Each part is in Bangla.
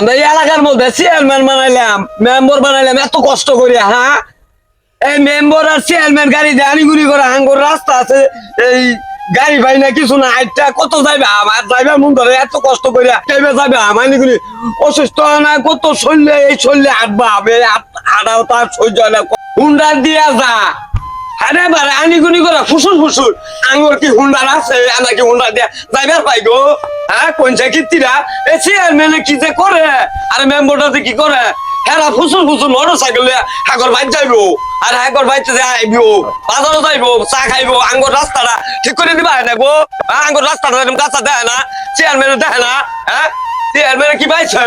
আমরা এই এলাকার মধ্যে চেয়ারম্যান বানাইলাম, মেম্বার বানাইলাম এত কষ্ট করি। হ্যাঁ, এই মেম্বার আর চেয়ারম্যান গাড়ি আনিগুনি করে আঙ্গুর রাস্তা আছে, এই গাড়ি ভাই না কিছু না, আইটা কত যাইবে আমার যাইবে মন ধরে এত কষ্ট করে যাইবে আনিগুনি অসুস্থ না কত শরীরে এই শরীরে আটবা হবে, আটাও তার সহ্য হয় না। হুন্ডার দিয়া যা আরে বারে আনিগুনি করে ফুসুর ফুসুর আঙ্গুর কি হুন্ডার আছে, নাকি হুন্ডার দিয়া যাইবার পাই গো। হ্যাঁ, কোনটা কীর্তিরা এই চেয়ারম্যানে কি যে করে আর মেম্বারটা কি করে, হেরা ফুসুর ফুসুর মোটর সাইকেল হাগর বাইর যাইবো আর হাগর বাইতে যাইবো, বাজারও যাইবো, চা খাইবো, আঙ্গুর রাস্তাটা ঠিক করে দিবা না গো। আঙ্গুর রাস্তাটা এরকম কাঁচা দেয় না, চেয়ারম্যানে দেয় না। হ্যাঁ, চেয়ারম্যানে কি পাইছে?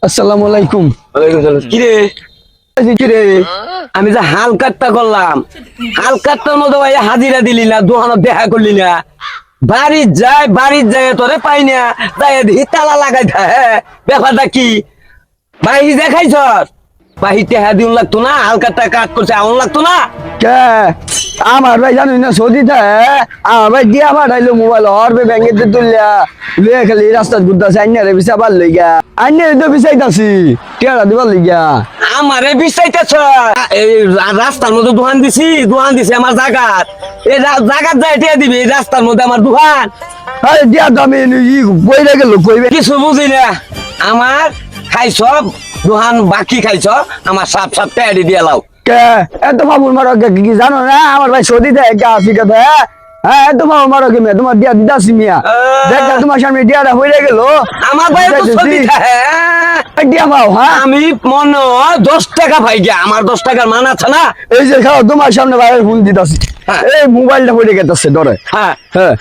আসসালামু আলাইকুম। কিরে কিরে, আমি যে হাল কাটটা করলাম, হাল কাটটার মধ্যে ভাই হাজিরা দিলি না, দোকানত দেখা করলি না, বাড়ির যায় তোরে পাই না, যাই দেখি তালা লাগাই দেয়। ব্যাপারটা কি বাহি দেখাইছ? বাহি টেহা দিন লাগতো না, হাল কাটটা কাট করছে এমন লাগতো না? কে আমার ভাই জানি না সৌদিতে আমার ভাই দিয়া পাঠাইলো মোবাইল হরবে ব্যাংকে তুললিয়া লুয়ে খালি রাস্তা ঘুরতেছে আইনারে বিছা পার লইগা আইনারে তো বিচাইতাছি টেরা দিবার লইগা আমারে বিচাইতেছ? এই রাস্তার মধ্যে দোকান দিছি আমার জাগাত, এই জাগাত যাই টেহা দিবি, এই রাস্তার মধ্যে আমার দোকান। আরে দিয়া দামি বইরা গেল কইবে কিছু বুঝি না, আমার খাইছ দোকান বাকি খাইছ, আমার সাপ সাপ টেহারি দিয়ে লাও। কে এত বাবুর মারো কি জানো না আমার ভাই সৌদিতে আফ্রিকাতে হ্যাঁ এত বাবুর মারো কি তোমার দিয়া দিদাসি মিয়া দেখা তোমার সামনে দিয়াটা হয়ে গেল আমার ভাই তো সত্যি দিয়া পাও। হ্যাঁ, আমি মনে 10 টাকা পাই গিয়া, আমার 10 টাকার মান আছে না। এই যে খাও তোমার সামনে ভাইয়ের ফোন দিতাছি, এই মোবাইলটা পড়ে গেছে ধরে। হ্যাঁ হ্যাঁ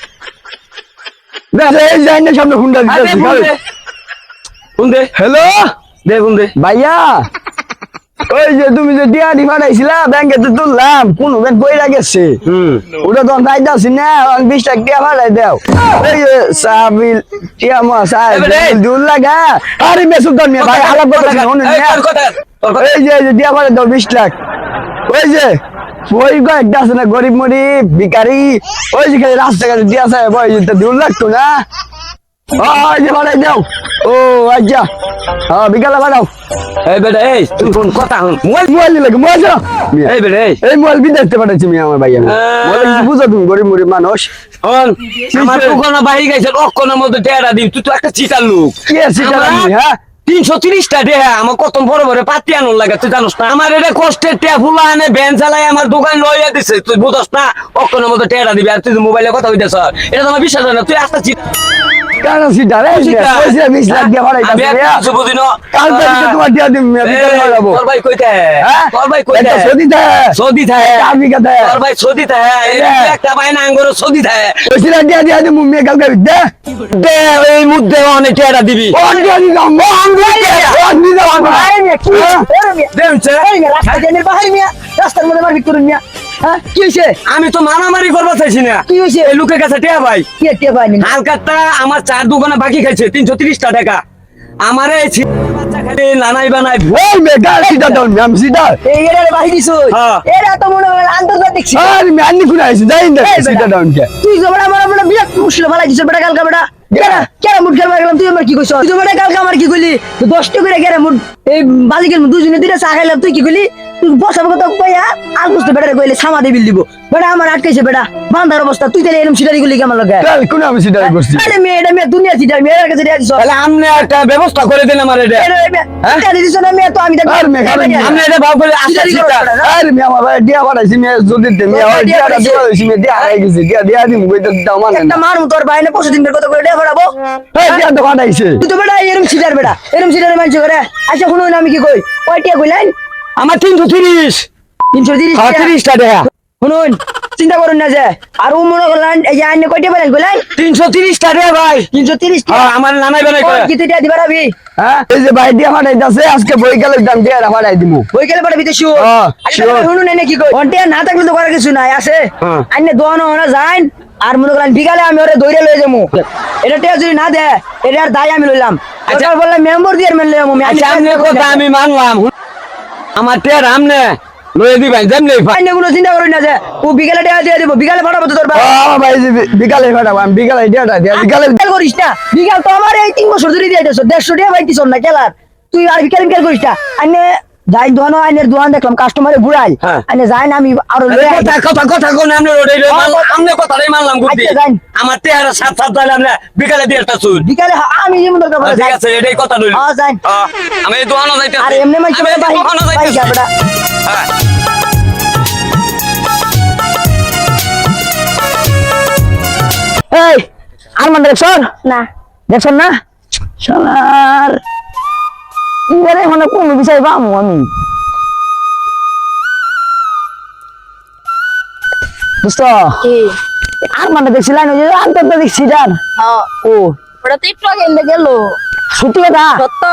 দেখ এই যে আইনের সামনে ফোনটা দিতাছি। ফোন দে, হ্যালো দে ফোন দে। ভাইয়া ওই যে তুমি যে ডিআরডি পাঠাইছিলা ব্যাংকে তো তুললাম কোন ব্যাংক কইরা গেছে ওটা তো পাইতাছি না 20 টাকা দিয়া পাঠাই দাও। এই যে সাবিল টিয়া মা সাহেব দুল লাগা আরে মেসুলতান মিয়া ভাই আলাপ কথা শুনুন না, এই যে দিয়া পাঠাই দাও 20 লাখ। ওই যে ওই কয়েকটা আছে না গরিব মরিব ভিখারি, ওই যে খালি রাস্তাঘাটে দিয়া সাহেব ওই যে দুল লাগতো না, ওই যে পাঠাই দাও। ও আচ্ছা হ্যাঁ বিকালে পাঠাও। এই বেটা এই তুই কোন কথা হন মোবাইল লাগে মোবাইল এই বেটা এই মোবাইল বিদেশে পাঠাচ্ছি আমি আমার ভাই আমি বুঝো তুমি গরিব গরিব মানুষ। হন আমার দোকানে বাহি গেছে অক্ষণের মধ্যে টেরা দিন, তুই তো একটা চিটার লোক। কি আছে হ্যাঁ 330 টা দেয়া আমার কত বড় বড় পাতি আনুন লাগে তুই জানোস না? আমার এটা কষ্টের টেয়া ফুলা আনে ভ্যান চালাই আমার দোকান লইয়া দিছে, তুই বুঝস না? অক্ষণের মধ্যে টেরা দিবি আর তুই মোবাইলে কথা হইতেছ, এটা তোমার বিশ্বাস হয় না? তুই আসতে কেন সিটার এই যে 20 লাখ দিয়া পাঠাইতাছি বুঝি না কাল থেকে তোমার দিয়া দিম আমি বিকালে পাঠাবো। তোর ভাই কইতে তোর ভাই কইতে সৌদি থাকে আফ্রিকাতে তোর ভাই সৌদি থাকে একটা বাইনা আঙ্গুর সৌদি থাকে 20 লাখ দিয়া দিম আমি কালকে দে দে এই মুদ্দে অনেক টেরা দিবি অন দিয়া দিলাম অন দিলাম রাস্তার মধ্যে মারপিট করুন মিয়া। হ্যাঁ কি হইছে? আমি তো মারামারি করবা চাইছি না। কি হইছে? এই লোকের কাছে টেয়া ভাই কি টিয়া পাইনি হালকাটা আমার 4 দোকানে বাকি খাইছে 330 টাকা। আমারে বাচ্চা খালি নানাই বানাই ওই মেগা সিটা দাও আমি সিটা এই এরা বাহি দিছো এরা তো মনে হয় আন্তর্জাতিক সিটা। আর আমি আন্নি কোন আইছি যাই না সিটা দাও কে তুই যে বড় বিরাট মুশকিল ভালো দিছ বেটা কালকা বেটা কেরা মুড খেলবা গেলাম, তুই আমার কি কইছ? তুই বেটা কালকা আমার কি কইলি? তুই 10 টাকা করে কেরা মুড এই বালিকের দুজনে দিটা চা খাইলাম, তুই কি কইলি? তুই বসার কথা কইয়া আর বুঝতে বেটা কইলে সামা দেবিল দিব বেটা আমার আটকাইছে বেটা বান্দার অবস্থা। তুই তাহলে এরকম সিটারি কইলি কেমন লাগে? তাহলে কোন আমি সিটারি করছি? আরে মেয়ে দুনিয়া সিটার মেয়ের কাছে দিয়া দিছ, তাহলে আমনে একটা ব্যবস্থা করে দেন আমার এটা। এটা দিছ না মেয়ে তো আমি দেখ আর মেয়ে আমনে এটা ভাব করে আসছে সিটা আর মেয়ে আমার ভাই দিয়া পাঠাইছি মেয়ে যদি দে মেয়ে হয় দিয়াটা দিয়া দিছি মেয়ে দিয়া আই গেছি দিয়া দিম কইতে দাও মানে একটা মার তোর বাইনে 25 দিনের কথা করে দিয়া পড়াবো। এই দিয়া তো পাঠাইছে তুই তো বেটা এরকম সিটার বেটা এরকম সিটারে মানছ করে। আচ্ছা শুনুন আমি কি কই কয়টিয়া কইলেন? আমার 330 330 টাকা। শুনুন চিন্তা করুন না যে আর ও মনে করলেন এই যে আইনে কয়টিয়া বলেন কইলেন 330 টাকা ভাই 330 হ্যাঁ আমার নানাই বানাই কয় কি তুই দিবা রাবি? হ্যাঁ এই যে ভাই দিয়া পাঠাইতাছে আজকে বই গেলে দাম দিয়া পাঠাই দিমু বই গেলে পড়া বিদেশ শুনুন এনে কি কই অন্টিয়া না থাকলে তো করার কিছু নাই আছে আইনে দোয়ানো না যাইন আর মনে করেন বিকালে আমি ওরে দৌড়ে লয়ে যাবো। এটা টিয়া যদি না দে এটা আর দায় আমি লইলাম। আচ্ছা বললাম মেম্বার দিয়ে মেন লইলাম আচ্ছা আমনে কথা আমি মানলাম, আমার টের আমনে লয়ে দিবেন যেমনি আইনে কোনো চিন্তা করি না যে ও বিকালে টাকা দিয়ে দিব বিকালে পাঠাবো তো তোর বাপ আমার ভাই যে বিকালে পাঠাবো আমি বিকালে ডিয়াটা দিয়া বিকালে বিকাল করিস না বিকাল তো আমার এই 3 বছর ধরে দিয়ে দিতেছ 150 টাকা পাইতিস না খেলার তুই আর বিকাল করিস না আইনে যাই দোকান আইনের দোকান দেখলাম কাস্টমারে বুড়াই হ্যাঁ। আইনে যাই না আমি আরো লয়ে আই কথা কোন আপনি ওটাই আমনে কথাটাই মানলাম গুটি আচ্ছা, যান। আমার তেহারা সাত সাত দিলে আপনি বিকালে দিয়ে একটা চুল বিকালে আমি যেমন দরকার পড়ে ঠিক আছে এটাই কথা রইল হ্যাঁ, যান। আমি এই দোকানও যাইতেছি আর এমনি মাইছে আমি এই ভাই দোকানও ভাই যাইতেছি যাবড়া হ্যাঁ এই আর মান দেখছ না দেখছ না শালার ইবারে মনে কোন বিষয় পামু আমি বুঝছ আর মানে দেখছিলাম ওই যে আন্তর্জাতিক সিটার ও ওটা তো একটু আগে এলে গেল সত্যি কথা সত্য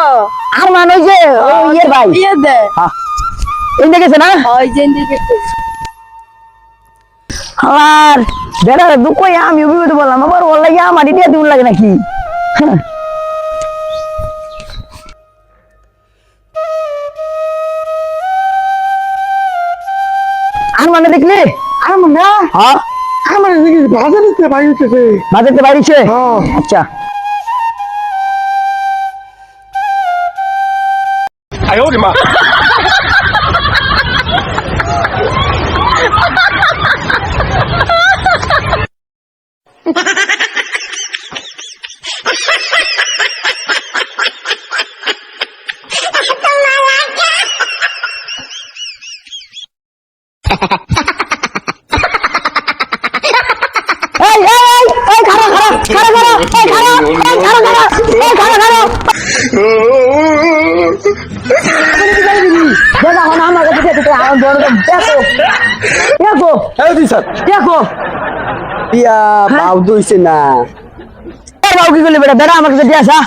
আর মানে ওই যে ওই ইয়ের ভাই দিয়ে দে হ্যাঁ এই দেখেছে না ওই যে দিকে আর বেড়া দুঃখ আমি অভিভূত বললাম আবার ওর লাগে আমার ইডিয়া দিন লাগে নাকি হ্যাঁ। আর মানে দেখলি আর না হ্যাঁ আমার দেখি বাজারেতে বাইরেছে বাজারতে বাড়িছে হ্যাঁ। আচ্ছা এই খাড়া দেখা হন আমার কাছে দেখো এই দি স্যার দেখো ইয়া বাউ দইছে না বাবু কি করলি বেটা বেটা আমার কাছে দিয়ে আসা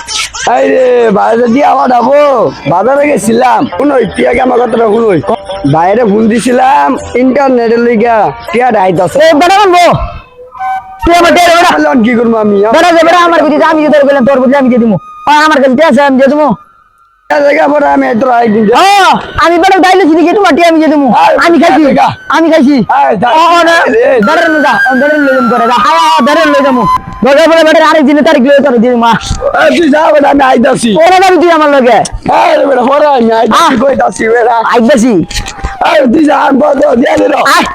এই রে বাইরে দিয়া পাঠাবো বাজারে গেছিলাম শুনই টিয়াকে আমার কথাটা শুনই বাইরে ফোন দিছিলাম ইন্টারনেটের লিগা টিয়া ডাইতাছে এই বেটা বলবো তুই আমার টের বেটা লন কি করবো আমি বেটা যে বেটা আমার বুঝি আমি যদি বললাম তোর বুঝি আমি দিয়ে দিমু আমার কাছে দিয়ে আসা আমি দিয়ে দিমু জায়গা পরে আমি এত একদিন আমি বেটা ডাইলে যদি গেটু মাটি আমি দিয়ে দিমু আমি খাইছি আমি খাইছি বেটার লই যা বেটার লই যাম করে বেটার লই যামু দরকার পড়ে বেটার আরেক দিনে তারিখ লই তোর দিয়ে মা তুই যা বেটা আমি আইতাছি ওরা যাবি তুই আমার লগে আরে বেটা পরে আমি আইতাছি কইতাছি বেটা আইতাছি আরে তুই যা আর বড় দিয়া দে আয়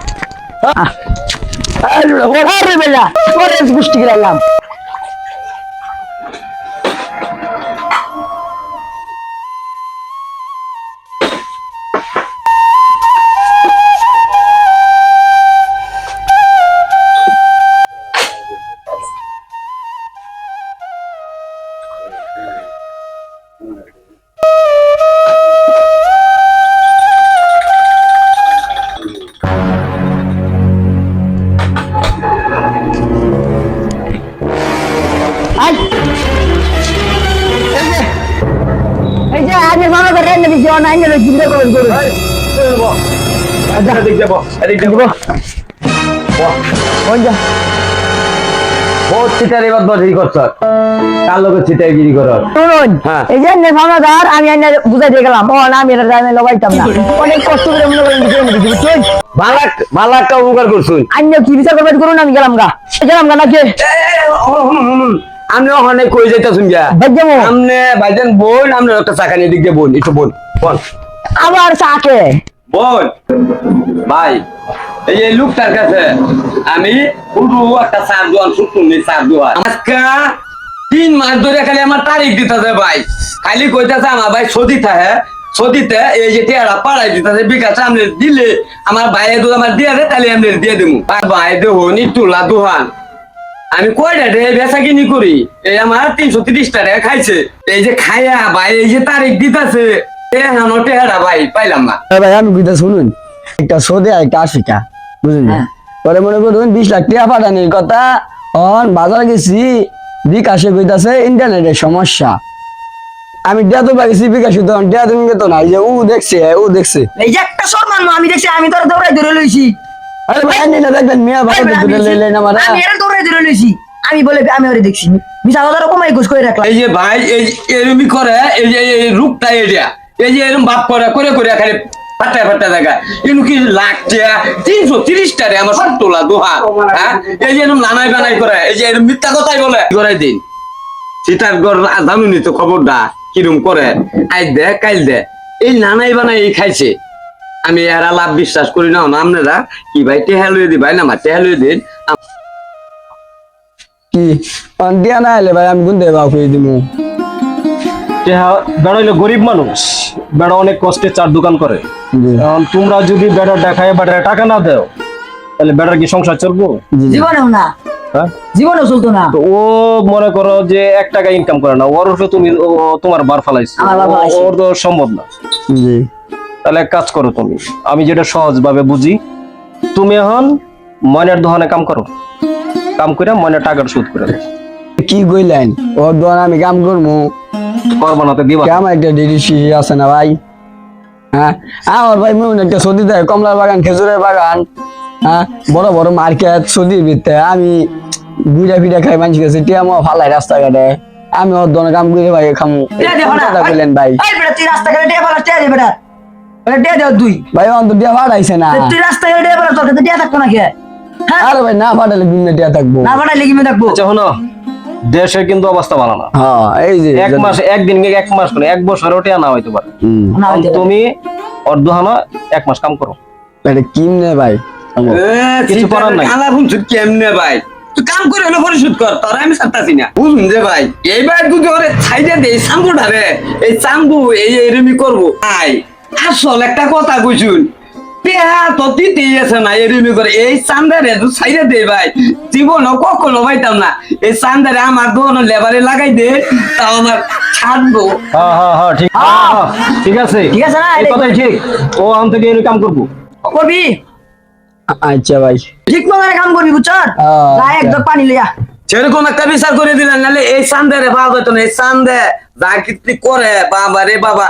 আরে বেটা পরে আরে বেটা পরে গুষ্টি গেলাম আয় এই যে আজ মামা করে রেন্ডে দিছি অন আইনে লই চিন্তা করে করুন এদিক যাবো এদিক যাবো কোন যা বহুত চিটার এবার বড়ি করছ কার লোকে চিটাই গিরি কর শুনুন হ্যাঁ। এই যে নেফামাদার আমি আইনে বুঝাই দিয়ে গেলাম ও না আমি এটা জানি লগাইতাম না অনেক কষ্ট করে মনে করেন বুঝাই নিছি বুঝছেন ভালো একটা উপকার করছুন আইনে কি বিচার করবেন করুন আমি গেলাম গা নাকি আমি ওখানে কই যাইতাছুন গিয়া ভাইজামু আমনে ভাইজান বোন আমনে একটা চাকা নিয়ে দিক দিয়ে বোন একটু বোন বোন আবার চাকে বোন ভাই এই যে লোকটার কাছে আমি পুরো একটা সার দোয়ান শুনুন সার দোয়ান আজকে 3 মাস ধরে খালি আমার তারিখ দিতেছে ভাই খালি কইতাছে আমার ভাই সদি থাকে সদিতে এই যে টেরা পাড়াই দিতেছে বিকাশ আমনে দিলে আমার ভাইয়ে দুধ আমার দিয়ে দে তাহলে আমনে দিয়ে দেবো আর ভাই দেখুন তুলা দোহান আমি কয়টা রে বেচা কিনি করি এই আমার 330 টাকা খাইছে এই যে খাইয়া ভাই এই যে তারিখ দিতেছে টেহারা ভাই পাইলাম না ভাই আমি কইতা শুনুন একটা সোদে একটা আশিকা বুঝলেন পরে মনে করুন 20 লাখ টাকা পাঠানোর কথা অন বাজার গেছি বিকাশে কইতাছে ইন্টারনেটের সমস্যা আমি দিয়া তো পাইছি বিকাশে তো দিয়া তুমি তো না যে ও দেখছে এই যে একটা সম্মান আমি দেখছি আমি তোর দৌড়াই ধরে লইছি আরে ভাই নিলে দেখবেন মিয়া ভাই তো দূরে লইলেন আমার আমি এর দৌড়াই ধরে লইছি আমি বলে আমি ওরে দেখছি বিশা কথা কমাই গোস করে রাখলাম এই যে ভাই এই এরমি করে এই যে এই রূপটা এটা এই যে এরম বাপ করে করে করে খালি ফাটা ফাটা দেখা কিন্তু কি লাখ টাকা 330 টারে আমার সব তোলা দোহা হ্যাঁ এই যে এরকম নানাই বানাই করে এই যে এরকম মিথ্যা কথাই বলে করাই দিন সীতার ঘর জানুনি তো খবরটা কিরম করে আজ দে কাল দে এই নানাই বানাই খাইছে আমি এরা লাভ বিশ্বাস করি না আপনারা কি ভাই টেহা লইয়ে দি ভাই না মা টেহা লইয়ে দিন কি দিয়া না এলে ভাই আমি গুনতে বাউ করে দিমু বেড়া হইলো গরিব মানুষ, বেড়া অনেক কষ্টে চার দোকান করে। জি এখন তোমরা যদি বেড়া দেখায় বেড়ার টাকা না দাও তাহলে বেড়ার কি সংসার চলবো? জি জি। জীবনেও না, হ্যাঁ, জীবনেও চলতো না। তো ও মনে করো যে 1 টাকা ইনকাম করে না, ওর উপরে তুমি তোমার বার ফালাইছো, আমার বার ফালাইছি। ওর তো সম্ভব না। জি তাহলে এক কাজ করো, তুমি আমি যেটা সহজ ভাবে বুঝি, তুমি এখন ময়নার দোকানে কাম করো, কাম করে ময়নার টাকার সুদ করে দাও। কি কইলেন ওর দোকান আমি কাম করবো করবা না তো দিবা। আমার একটা ডিডিসি আছে না ভাই? হ্যাঁ আমার ভাই মনে একটা সদি দেয়, কমলার বাগান, খেজুরের বাগান, হ্যাঁ বড় বড় মার্কেট, সদির ভিতরে আমি ঘুরে ফিরে খাই মানুষ গেছে টিয়ামো ফালাই রাস্তাঘাটে, আমি ওর দোকানে কাম করে ভাই খামু। টিয়া দেবো না। কথা কইলেন ভাই? এই বেটা তুই রাস্তাঘাটে টিয়া পালাস, টিয়া দে বেটা। বেটা টিয়া দেও তুই। ভাই অন্তর দিয়া ফাটাইছে না। তুই রাস্তাঘাটে টিয়া পালাস, তোর কাছে টিয়া থাকতো না কে? হ্যাঁ? আরে ভাই না ফাটালে দুনিয়া টিয়া থাকবো। না পাঠাইলে কি থাকবো? আচ্ছা শোনো, দেশের কিন্তু অবস্থা ভালো না। হ্যাঁ এই যে 1 মাস, 1 দিন, 1 মাস করে 1 বছর ওটা না হইতে পারে। না হইতে পারে। তুমি ওর দোকানে 1 মাস কাম করো। এটা কিমনে ভাই? কিছু করার নাই। আলা শুনছ কেমনে ভাই তুই কাম করে হলো পরিশোধ কর তোর আমি ছাড়তাছি না বুঝুন যে ভাই এইবার তুই ওরে ছাইড়ে দে চাঙ্গুটা রে এই চাঙ্গু এই এরমি করবো ভাই আসল একটা কথা কইছুন পেহা তো দিতেই আছে না এরমি করে এই চান্দারে তুই ছাইড়ে দে ভাই জীবনও কখনো পাইতাম না এই চান্দারে আমার দোনো লেবারে লাগাই দে তাও আমার ছাড়বো হ্যাঁ হ্যাঁ হ্যাঁ ঠিক, হ্যাঁ, ঠিক আছে, ঠিক আছে না? এই কথাই ঠিক। ও আম থেকে এর কাম করবো। করবি? আচ্ছা ভাই ঠিক মতো কাম করবি, বুঝছ? যা একদম পানি লিয়া। সেরকম একটা বিচার করে দিলেন নাহলে এই চান্দে বাবা হইতো না এই চান্দে যা কীর্তি করে বাবা রে বাবা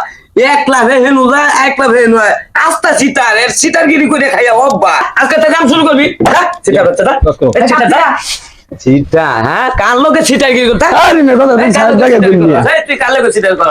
1 লাখ হেনু যায় 1 লাখ হেনু হয় আস্তা সিটার এর সিটারগিরি করে খাইয়া অব্বা আজকে তো কাম শুরু করবি সিটার বাচ্চাটা এই সিটারটা সিটা হ্যাঁ কার লোকে সিটারগিরি করতে আরে মেয়ে কথা তুই সারা জায়গায় বলবি তুই কার লোকে সিটার কর